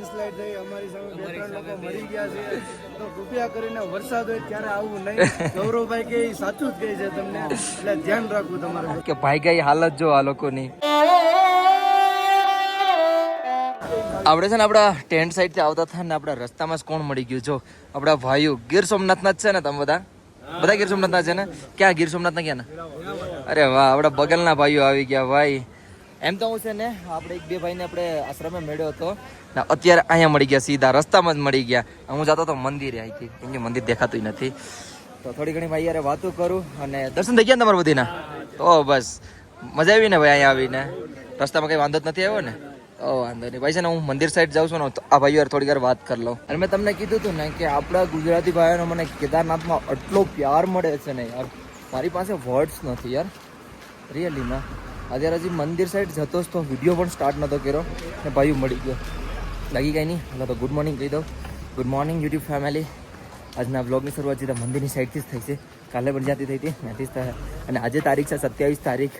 Landslide થઈ અમારી સામે 2-3 લોકો મરી ગયા છે તો કૃપયા કરીને વરસાદ હોય ત્યારે આવવું નહીં. ગૌરવભાઈ કે ઈ સાચું જ કહે છે તમને, એટલે ધ્યાન રાખવું તમારે કે ભાઈ ગઈ હાલત જો આ લોકોની. આપણે છે ને આપણા ટેન્ટ સાઈડ થી આવતા હતા ને આપણા રસ્તામાં જ કોણ મળી ગયું જો આપણા ભાઈઓ ગીર સોમનાથના જ છે ને. તમે બધા ગીર સોમનાથના છે ને? ક્યાં ગીર સોમનાથના ક્યાં ને? અરે વાહ, આપણા બગલના ભાઈઓ આવી ગયા ભાઈ. એમ તો હું છે ને આપણે 1-2 ભાઈને આપણે આશ્રમે મળ્યો હતો ને અત્યારે અહીંયા મળી ગયા, સીધા રસ્તામાં જ મળી ગયા. હું જતો તો મંદિરે અહીંથી, કેમ કે મંદિર દેખાતું નથી તો થોડી ઘણી ભાઈ યાર વાતો કરું. અને દર્શન થઈ ગયા ને તમારા બધીના? તો બસ મજા આવી ને ભાઈ અહીંયા આવીને? રસ્તામાં કંઈ વાંધો જ નથી આવ્યો ને? વાંધો નહીં ભાઈ. છે ને હું મંદિર સાઈડ જાઉં છું ને તો આ ભાઈઓ યાર થોડી વાર વાત કરી લઉં. અને મેં તમને કીધું હતું ને કે આપણા ગુજરાતી ભાઈઓનો મને કેદારનાથમાં આટલો પ્યાર મળે છે ને યાર, મારી પાસે વર્ડ્સ નથી યાર રિયલીમાં. અત્યારે હજી મંદિર સાઈડ જતો જ તો વિડીયો પણ સ્ટાર્ટ નહોતો કર્યો ને ભાઈઓ મળી ગયો. લાગી કાંઈ નહીં, હાલો તો ગુડ મોર્નિંગ કહી દઉં. Good morning YouTube family. આજના બ્લોગની શરૂઆત સીધા મંદિરની સાઈડથી જ થઈ છે. કાલે પણ જ્યાંથી થઈ હતી ત્યાંથી જ થાય. અને આજે તારીખ છે 27 તારીખ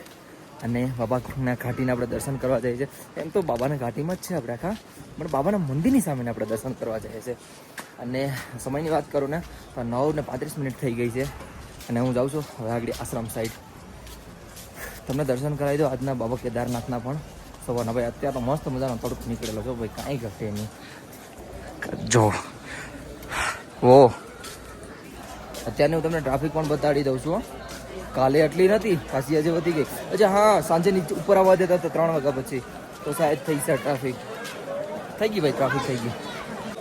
અને બાબાના ઘાટીને આપણે દર્શન કરવા જઈએ છીએ. એમ તો બાબાના ઘાટીમાં જ છે આપણે આખા, પણ બાબાના મંદિરની સામે આપણે દર્શન કરવા જઈએ છીએ. અને સમયની વાત કરું ને તો 9:35 થઈ ગઈ છે અને હું જાઉં છું હવે આગળ આશ્રમ સાઈડ. તમને દર્શન કરાવી દો આજના બાબા કેદારનાથના પણ સવારના. ભાઈ અત્યારે તો મસ્ત મજાનો તડકો નીકળેલો છો ભાઈ, કાંઈ ઘટે નહીં જો. ઓ અત્યારે હું તમને ટ્રાફિક પણ બતાડી દઉં છું. કાલે આટલી નથી, પાછી આજે વધી ગઈ. અચ્છા હા, સાંજે નીચે ઉપર આવવા દેતા હતા 3 વાગ્યા પછી તો શાયદ થઈ છે ટ્રાફિક. થઈ ગઈ ભાઈ, ટ્રાફિક થઈ ગઈ.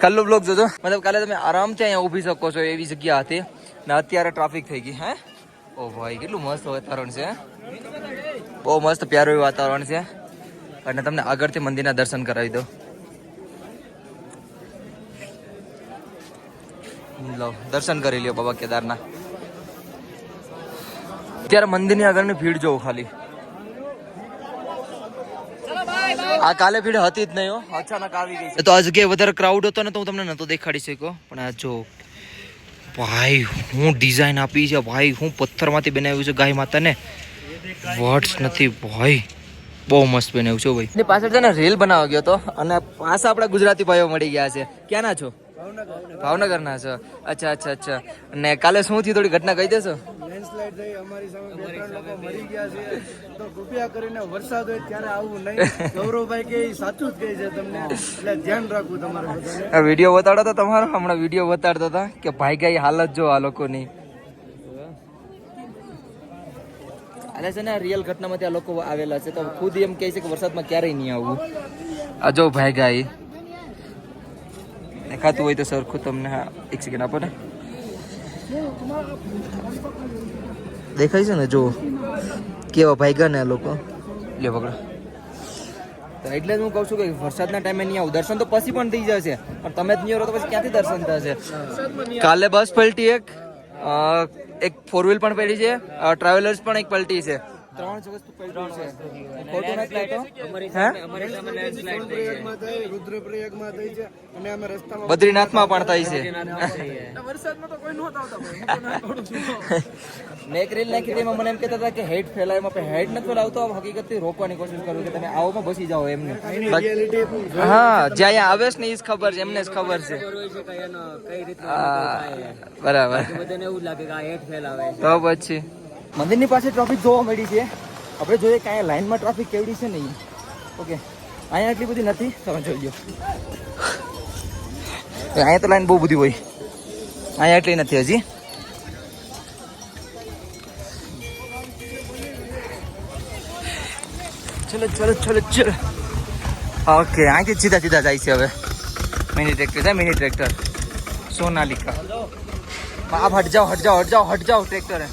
કાલનો બ્લોગ જોજો, મતલબ કાલે તમે આરામથી અહીંયા ઊભી શકો છો એવી જગ્યા હતી ને અત્યારે ટ્રાફિક થઈ ગઈ. હે ઓ ભાઈ, કેટલું મસ્ત વાતાવરણ છે, બહુ મસ્ત પ્યારું એવું વાતાવરણ છે. અને તમને આગળથી મંદિરના દર્શન કરાવી દો. લો દર્શન કરી લ્યો બાબા કેદારના. અત્યારે મંદિરની આગળની ભીડ જોવો ખાલી. આ કાલે ભીડ હતી જ નહીં હો, અચાનક આવી ગઈ છે. તો આ જગ્યાએ વધારે ક્રાઉડ હતો ને તો હું તમને નતો દેખાડી શક્યો, પણ આ જો ભાઈ હું ડિઝાઇન આપી છે ભાઈ, હું પથ્થરમાંથી બનાવ્યું છે ગાય માતાને, વર્ડ્સ નથી ભાઈ, બહુ મસ્ત બનાવ્યું છે ભાઈ. પાછળ છે ને રીલ બનાવવા ગયો હતો અને પાછા આપણા ગુજરાતી ભાઈઓ મળી ગયા છે. ક્યાંના છો? ભાવનગરના છો? અચ્છા અચ્છા અચ્છા. અને કાલે શું થયું થોડી ઘટના કહી દેશો? લેન્ડસ્લાઇડ થઈ અમારી સામે 2-3 લોકો મરી ગયા છે તો કૃપયા કરીને વરસાદ હોય ત્યારે આવવું નહીં. ગૌરવભાઈ કે ઈ સાચું જ કહે છે તમને, એટલે ધ્યાન રાખવું તમારે બધાને. વિડીયો બતાડો તો તમારો, હમણાં વિડીયો બતાડતા હતા કે ભાઈ ગઈ હાલત જો આ લોકોની. એટલે છે ને રિયલ ઘટનામાંથી આ લોકો આવેલા છે તો ખુદ એમ કહે છે કે વરસાદમાં ક્યારેય નહીં આવવું. આ જો ભાઈ ગાય દેખાતું હોય તો સરખું તમને. હા એક સેકન્ડ આપો ને, દેખાય છે ને જો કેવા ભાઈ ગયા ને આ લોકો. લે પકડો. તો એટલે જ હું કહું છું કે વરસાદના ટાઈમે નહીં આવું. દર્શન તો પછી પણ થઈ જશે, પણ તમે જ નહીં રહો તો પછી ક્યાંથી દર્શન થશે? કાલે બસ પલટી, એક 4 વ્હીલ પણ પડી છે, ટ્રાવેલર્સ પણ એક પલટી છે. 3 વસ્તુ પલટી છે. ખોટું નથી લાગતો? રુદ્રપ્રયાગમાં થઈ છે અને અમે રસ્તામાં બદ્રીનાથમાં પણ થાય છે. વરસાદમાં તો કોઈ નહોતા આવતા. મેં એક રીલ નાખી એમાં મને એમ કહેતા હતા કે હેટ ફેલાય, એમાં હેટ નથી ફેલાવતો, હકીકતથી રોકવાની કોશિશ કરું કે તમે આવોમાં બસી જાઓ એમને. હા જે અહીંયા આવે છે ને એ જ ખબર છે, એમને જ ખબર છે. બરાબર. તો પછી મંદિરની પાસે ટ્રાફિક જોવા મળી છે. આપણે જોઈએ કે અહીંયા લાઈનમાં ટ્રાફિક કેવડી છે ને. ઓકે અહીંયા એટલી બધી નથી, તમે જોઈ લો. અહીંયા તો લાઈન બહુ બધી હોય, અહીંયા એટલી નથી હજી. ચલો ચલો ચલો ચલો. ઓકે અહીંથી સીધા સીધા જાય છે હવે. મિની ટ્રેક્ટર છે, મિની ટ્રેક્ટર સોનાલિકા. આપ હટ જાઓ હટ જાઓ હટ જાઓ હટ જાઓ ટ્રેક્ટર હે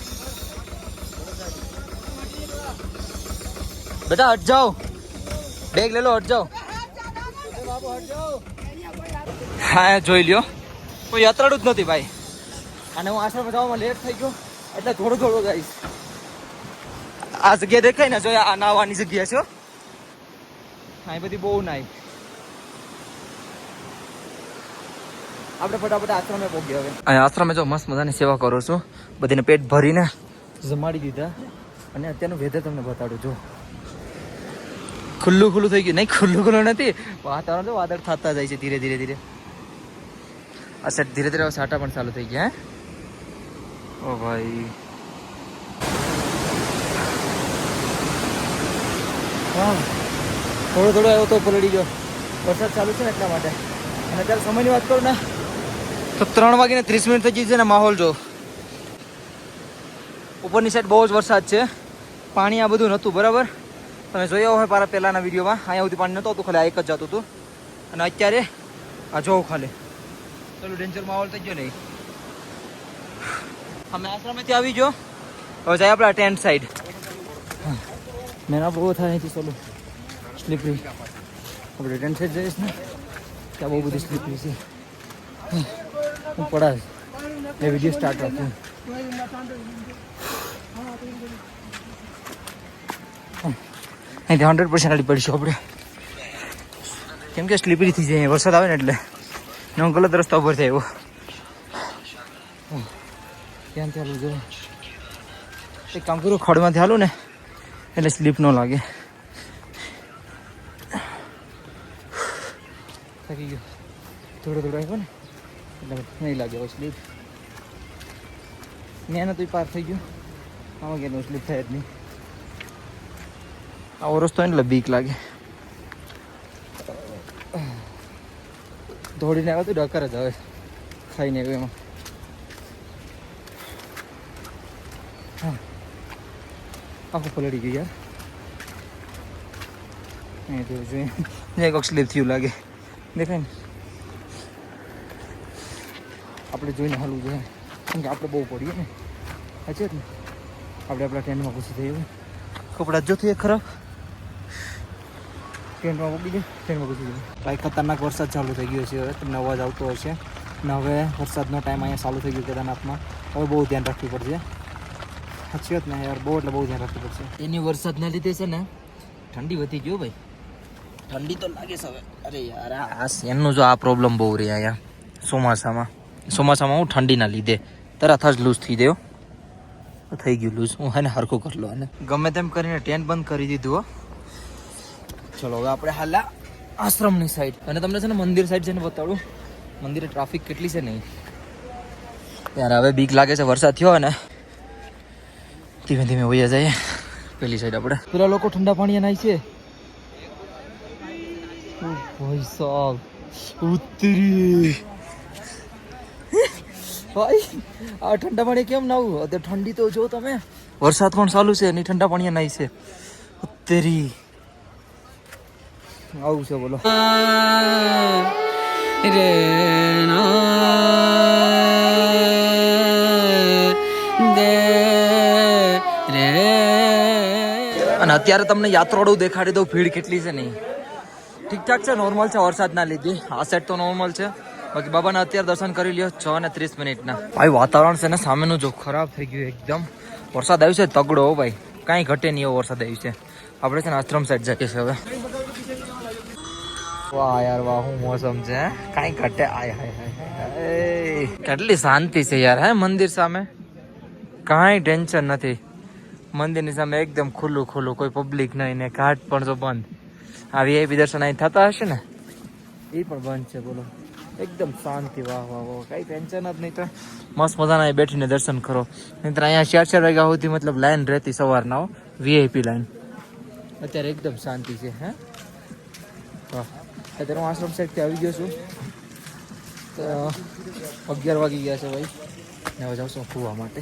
બેટા, હટ જાઓ. બેગ લે લો, હટ જાઓ. હા જોઈ લ્યો, કોઈ યાત્રાળુ જ નથી ભાઈ. અને હું આશ્રમ જવામાં લેટ થઈ ગયો એટલે થોડું થોડું જઈશ. આ જગ્યા દેખાય ને, જો આ નાવાની જગ્યા છે. હા એ બધી બહુ નાઈ. આપણે ફટાફટ આશ્રમે પહોંચીએ હવે. અહીંયા આશ્રમે જો મસ્ત મજાની સેવા કરું છું, બધીને પેટ ભરીને જમાડી દીધા. અને અત્યારનું વેધર તમને બતાડું જો. ખુલ્લું ખુલ્લું થઈ ગયું નહીં, ખુલ્લું નથી, વાતાવરણ તો વાદળ થતા જાય છે ધીરે ધીરે ધીરે. આ સેટ ધીરે ધીરે સાટા પણ ચાલુ થઈ ગયા. હે ઓ ભાઈ, હા થોડો થોડો આવ્યો તો પલળી ગયો. વરસાદ ચાલુ છે ને એટલા માટે. અને અત્યારે સમયની વાત કરું ને તો 3:30 થઈ ગઈ છે ને. માહોલ જો ઉપરની સાઈડ બહુ જ વરસાદ છે. પાણી આ બધું નહોતું બરાબર, તમે જોયા હોય મારા પહેલાંના વિડીયોમાં. અહીંયા સુધી પાણી નહોતું આવતું, ખાલી આ એક જ જતું હતું. અને અત્યારે આ જોઉં ખાલી ચાલો ડેન્જર માહોલ થઈ ગયો નહીં. અમે આશ્રમેથી આવી ગયો, હવે જાય આપણા ટેન્ટ સાઈડ. મેના બહુ થાય અહીંથી ચાલો સ્લીપરી. આપણે ટેન્ટ સાઈડ જઈશ ને ત્યાં બહુ બધી સ્લીપરી છે. હું પડાશ એ વિડીયો સ્ટાર્ટ રાખું. અહીંથી 100% આડી પડીશું આપણે, કેમ કે સ્લીપરી થઈ જાય વરસાદ આવે ને એટલે. ને હું ગલત રસ્તા ઉપર થાય એવો. ત્યાંથી હાલું જોઈએ. એક કામ કરું, ખડમાંથી હાલું ને એટલે સ્લીપ ન લાગે. થાકી ગયો, થોડો થોડો આવ્યો ને એટલે નહીં લાગે હવે સ્લીપ. મેં તો પાર થઈ ગયું, આમાં કે સ્લીપ થાય જ નહીં. આવો રસ્તો એટલે બીક લાગે. દોડીને આવ્યો તો ડકર જ હવે ખાઈને આવ્યો એમાં. હા આખું પલળી ગયું યાર. અહીં તો જોઈએ કોઈક સ્લીપ થયું લાગે, દેખાય ને. આપણે જોઈને હાલવું જોઈએ, કેમ કે આપણે બહુ પડીએ ને. સાચી ને, આપણે આપણા ટેન્ટમાં ઘૂસી થઈએ. કપડાં જો થઈએ ખરાબ, ટેન્ટમાં મૂકી દે, ટેન્ટમાં ઘૂસી જાય. ભાઈ ખતરનાક વરસાદ ચાલુ થઈ ગયો છે. હવે તમને અવાજ આવતો હશે ને. હવે વરસાદનો ટાઈમ અહીંયા ચાલુ થઈ ગયો કેદારનાથમાં. હવે બહુ ધ્યાન રાખવું પડશે. સાચી વાત ને યાર, બહુ એટલે બહુ ધ્યાન રાખવું પડશે. એની વરસાદના લીધે છે ને ઠંડી વધી ગયો ભાઈ. ઠંડી તો લાગે છે હવે. અરે યાર આ એમનું જો આ પ્રોબ્લેમ બહુ રહે અહીંયા ચોમાસામાં. ચોમાસામાં હું ઠંડીના લીધે તરત જ લૂઝ થઈ ગયો. થઈ ગયું લૂઝ. હું એને હરખું કરી લો. અને ગમે તેમ કરીને ટેન્ટ બંધ કરી દીધું. ચલો હવે આપણે હાલ આશ્રમની સાઈડ. અને તમને છે ને મંદિર સાઈડ છે ને બતાડું. મંદિરે ટ્રાફિક કેટલી છે નહીં યાર. હવે બીક લાગે છે, વરસાદ થયો ને ધીમે ધીમે વયા જાય પેલી સાઈડ. આપણે પેલા લોકો ઠંડા પાણી નાય છે. ભાઈ સાહેબ ઉતરી ભાઈ આ ઠંડા પાણી કેમ નાવું? અત્યારે ઠંડી તો જો તમે, વરસાદ પણ ચાલુ છે એની ઠંડા પાણી નાય છે. ઉતરી આવું છે બોલો. અને અત્યારે તમને યાત્રાળુ દેખાડી દઉં ભીડ કેટલી છે નહીં. ઠીકઠાક છે, નોર્મલ છે વરસાદના લીધે. આ સાઈડ તો નોર્મલ છે. બાકી બાબાના અત્યારે દર્શન કરી લ્યો 6:30 ભાઈ વાતાવરણ છે ને સામેનું જો ખરાબ થઈ ગયું એકદમ. વરસાદ આવ્યું છે તગડો ભાઈ, કાંઈ ઘટે નહીં એવો વરસાદ આવ્યું છે. આપણે છે ને આશ્રમ સાઈડ જઈએ છે હવે. વાહ યાર વાહ, હું મોસમ છે, કાંઈ ઘટે. આય હાય હાય, કેટલી શાંતિ છે યાર. હે મંદિર સામે કાંઈ ટેન્શન નથી. મંદિરની સામે એકદમ ખુલ્લું ખુલ્લું, કોઈ પબ્લિક નહીં ને ઘાટ પણ જો બંધ. આ વીઆઈપી દર્શન અહીં થતા હશે ને એ પણ બંધ છે બોલો. એકદમ શાંતિ. વાહ વાહ વાહ, કાંઈ ટેન્શન જ નહીં. તો મસ્ત મજાના બેઠીને દર્શન કરો. નહીંતર અહીંયા 4 વાગ્યા સુધી મતલબ લાઈન રહેતી સવારના વીઆઈપી લાઈન. અત્યારે એકદમ શાંતિ છે. હે વાહ, અત્યારે હું આશ્રમ સાઈડથી આવી ગયો છું. તો 11 વાગી ગયા છે ભાઈ. હવે જાઉં છું કૂવા માટે.